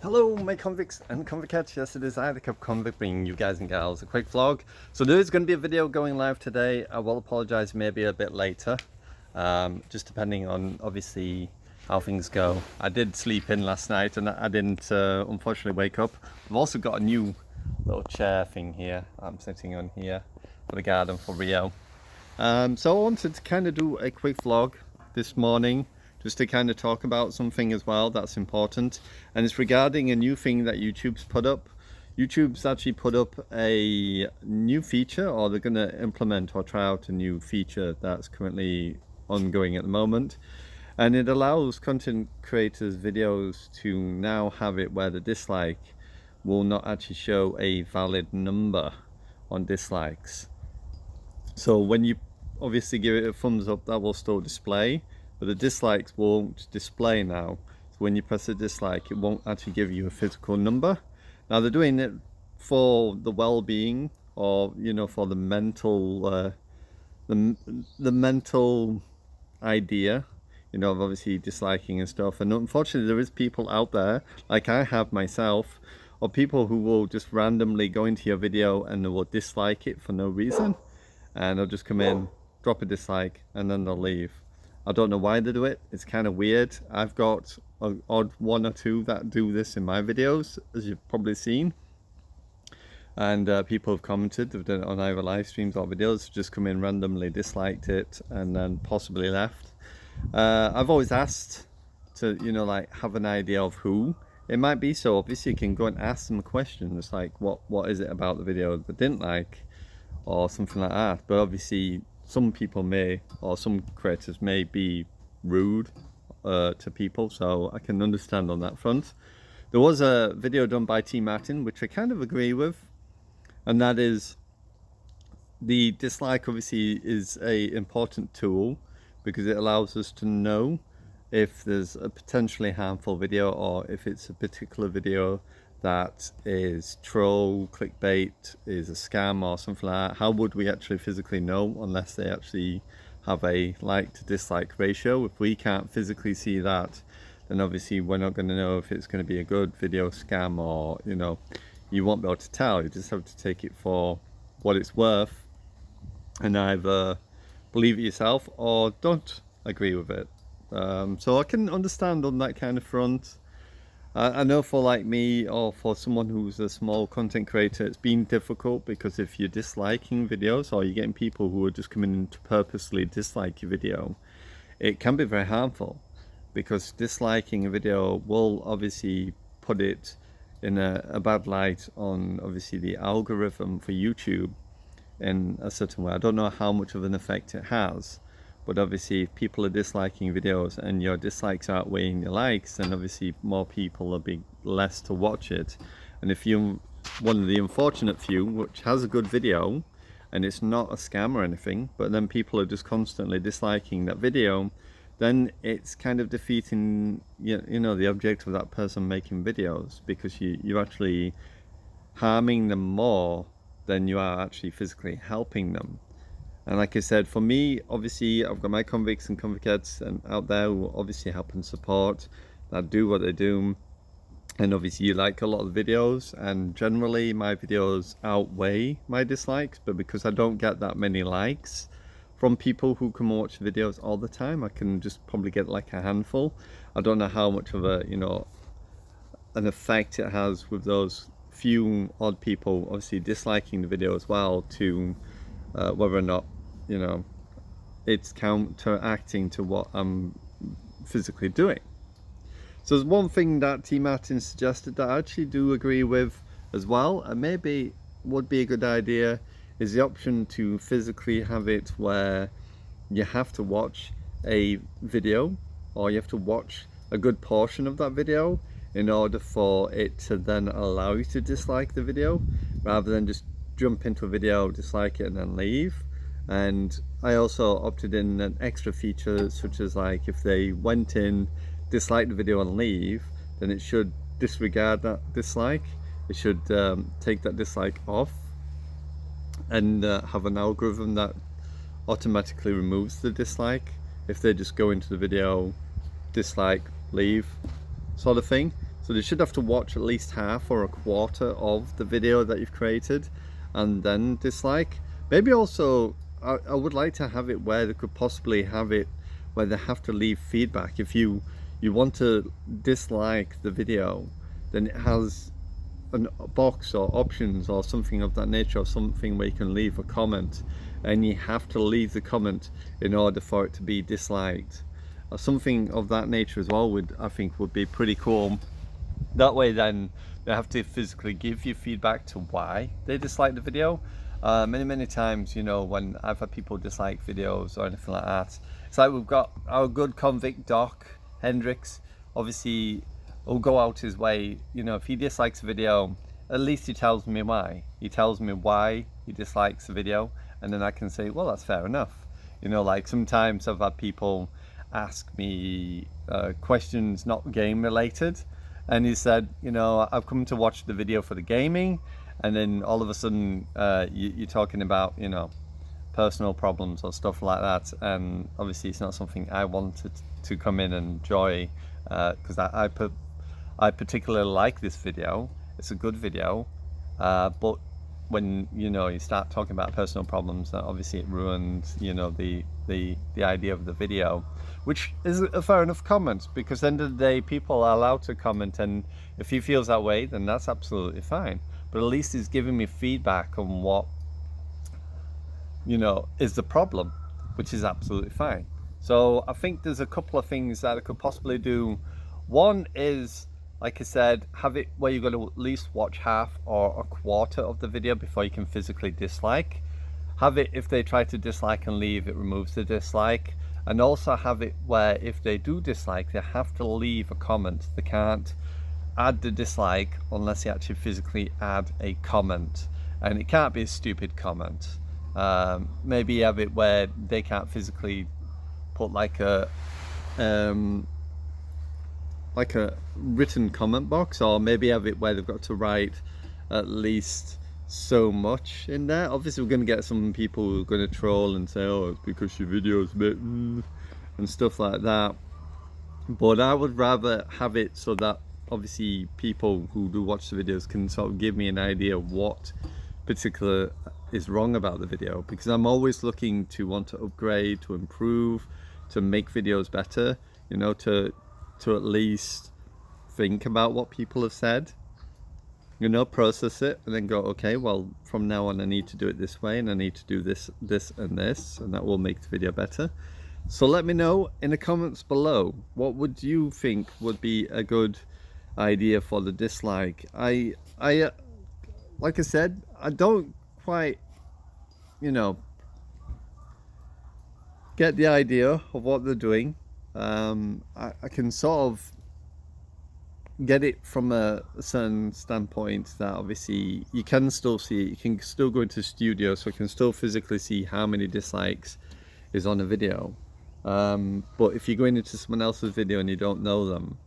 Hello my convicts and convicettes. Yes, it is I, the Kappa convict, bringing you guys and gals a quick vlog. So there is going to be a video going live today. I will apologise, maybe a bit later, just depending on obviously how things go. I did sleep in last night and I didn't unfortunately wake up. I've also got a new little chair thing here I'm sitting on here for the garden for Rio. So I wanted to kind of do a quick vlog this morning, just to kind of talk about something as well that's important, and it's regarding a new thing that YouTube's put up. YouTube's actually put up a new feature, or they're going to implement or try out a new feature that's currently ongoing at the moment, and it allows content creators' videos to now have it where the dislike will not actually show a valid number on dislikes. So when you obviously give it a thumbs up, that will still display, but the dislikes won't display now. So when you press a dislike, it won't actually give you a physical number. Now they're doing it for the well-being, or for the mental the mental idea, of obviously disliking and stuff. And unfortunately there is people out there, like I have myself, or people who will just randomly go into your video and they will dislike it for no reason, and they'll just come in, drop a dislike, and then they'll leave. I don't know why they do it. It's kind of weird. I've got an odd one or two that do this in my videos, as you've probably seen. And people have commented, they've done it on either live streams or videos, just come in randomly, disliked it, and then possibly left. I've always asked to, like, have an idea of who it might be. So obviously you can go and ask them a question. It's like, what is it about the video that they didn't like, or something like that. But obviously some people may, or some creators may be rude to people, so I can understand on that front. There was a video done by T. Martin, which I kind of agree with, and that is the dislike obviously is a important tool because it allows us to know if there's a potentially harmful video, or if it's a particular video that is troll, clickbait, is a scam or something like that. How would we actually physically know unless they actually have a like to dislike ratio? If we can't physically see that, then obviously we're not going to know if it's going to be a good video, scam, or you won't be able to tell. You just have to take it for what it's worth and either believe it yourself or don't agree with it. So I can understand on that kind of front. I know for like me, or for someone who's a small content creator, it's been difficult, because if you're disliking videos, or you're getting people who are just coming in to purposely dislike your video, it can be very harmful, because disliking a video will obviously put it in a bad light on obviously the algorithm for YouTube in a certain way. I don't know how much of an effect it has, but obviously if people are disliking videos and your dislikes are outweighing your likes, then obviously more people will be less to watch it. And if you're one of the unfortunate few which has a good video and it's not a scam or anything, but then people are just constantly disliking that video, then it's kind of defeating the objective of that person making videos, because you're actually harming them more than you are actually physically helping them. And like I said, for me, obviously, I've got my convicts and convicettes and out there who obviously help and support, that do what they do. And obviously you like a lot of videos, and generally my videos outweigh my dislikes, but because I don't get that many likes from people who can watch videos all the time, I can just probably get like a handful. I don't know how much of a, an effect it has with those few odd people obviously disliking the video as well, to whether or not it's counteracting to what I'm physically doing. So there's one thing that T. Martin suggested that I actually do agree with as well, and maybe would be a good idea, is the option to physically have it where you have to watch a video, or you have to watch a good portion of that video in order for it to then allow you to dislike the video, rather than just jump into a video, dislike it, and then leave. And I also opted in an extra feature, such as like if they went in, dislike the video and leave, then it should disregard that dislike. It should take that dislike off and have an algorithm that automatically removes the dislike if they just go into the video, dislike, leave, sort of thing. So they should have to watch at least half or a quarter of the video that you've created and then dislike. Maybe also I would like to have it where they could possibly have it where they have to leave feedback. If you want to dislike the video, then it has a box or options or something of that nature, or something where you can leave a comment, and you have to leave the comment in order for it to be disliked, or something of that nature as well. I think would be pretty cool. That way then they have to physically give you feedback to why they dislike the video. Many times, you know, when I've had people dislike videos or anything like that, it's like we've got our good convict doc Hendrix. Obviously will go out his way, you know, if he dislikes a video, at least he tells me why. He tells me why he dislikes the video, and then I can say, well, that's fair enough. You know, like sometimes I've had people ask me questions not game related, and he said, you know, I've come to watch the video for the gaming, and then all of a sudden you're talking about, you know, personal problems or stuff like that, and obviously it's not something I wanted to come in and enjoy, because I particularly like this video. It's a good video, but when, you know, you start talking about personal problems, then obviously it ruins, you know, the idea of the video, which is a fair enough comment, because at the end of the day people are allowed to comment, and if he feels that way, then that's absolutely fine. But at least he's giving me feedback on what, you know, is the problem, which is absolutely fine. So I think there's a couple of things that I could possibly do. One is, like I said, have it where you're going to at least watch half or a quarter of the video before you can physically dislike. Have it if they try to dislike and leave, it removes the dislike. And also have it where if they do dislike, they have to leave a comment. They can't add the dislike unless they actually physically add a comment. And it can't be a stupid comment. Maybe have it where they can't physically put like a written comment box, or maybe have it where they've got to write at least so much in there. Obviously we're going to get some people who are going to troll and say, oh, it's because your video's a bit and stuff like that, but I would rather have it so that obviously people who do watch the videos can sort of give me an idea what particular is wrong about the video, because I'm always looking to want to upgrade, to improve, to make videos better, you know, to at least think about what people have said, you know, process it, and then go, okay, well, from now on I need to do it this way, and I need to do this and this, and that will make the video better. So let me know in the comments below, what would you think would be a good idea for the dislike? I like I said, I don't quite, you know, get the idea of what they're doing. I can sort of get it from a certain standpoint that obviously you can still see it, you can still go into studio, so you can still physically see how many dislikes is on a video. But if you're going into someone else's video and you don't know them,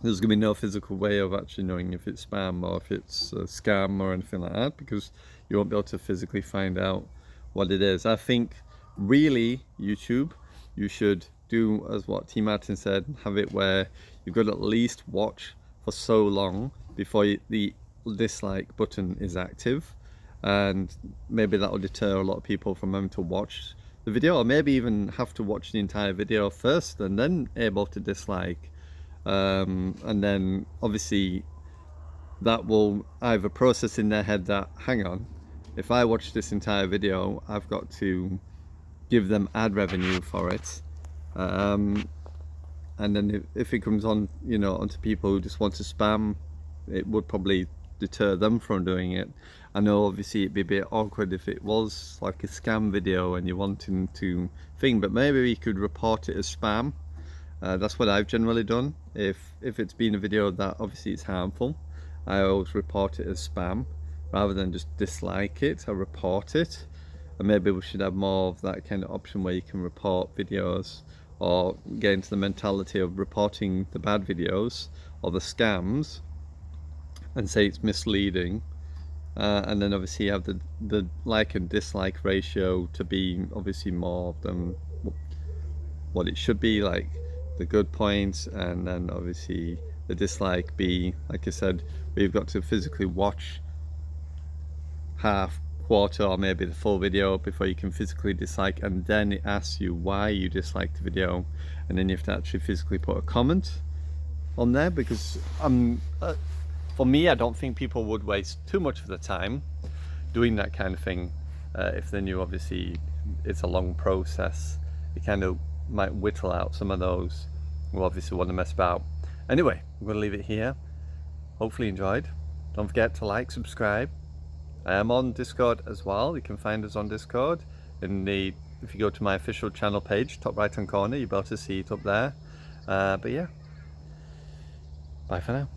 there's going to be no physical way of actually knowing if it's spam or if it's a scam or anything like that, because you won't be able to physically find out what it is. I think really YouTube, you should do as what T. Martin said, have it where you've got to at least watch for so long before the dislike button is active, and maybe that will deter a lot of people from having to watch the video, or maybe even have to watch the entire video first and then able to dislike. And then obviously that will either process in their head that, hang on, if I watch this entire video, I've got to give them ad revenue for it. And then if it comes on, you know, onto people who just want to spam, it would probably deter them from doing it. I know obviously it'd be a bit awkward if it was like a scam video and you're wanting to think, but maybe we could report it as spam. That's what I've generally done. If it's been a video that obviously is harmful, I always report it as spam rather than just dislike it. I report it, and maybe we should have more of that kind of option where you can report videos, or get into the mentality of reporting the bad videos or the scams and say it's misleading, and then obviously you have the like and dislike ratio to be obviously more than what it should be, like the good points, and then obviously the dislike be, like I said, where you've got to physically watch half, quarter, or maybe the full video before you can physically dislike, and then it asks you why you disliked the video, and then you have to actually physically put a comment on there, because for me, I don't think people would waste too much of the time doing that kind of thing if they knew obviously it's a long process. It kind of might whittle out some of those who obviously want to mess about. Anyway, I'm going to leave it here. Hopefully you enjoyed. Don't forget to like, subscribe. I am on Discord as well. You can find us on Discord. If you go to my official channel page, top right hand corner, you'll be able to see it up there. But yeah, bye for now.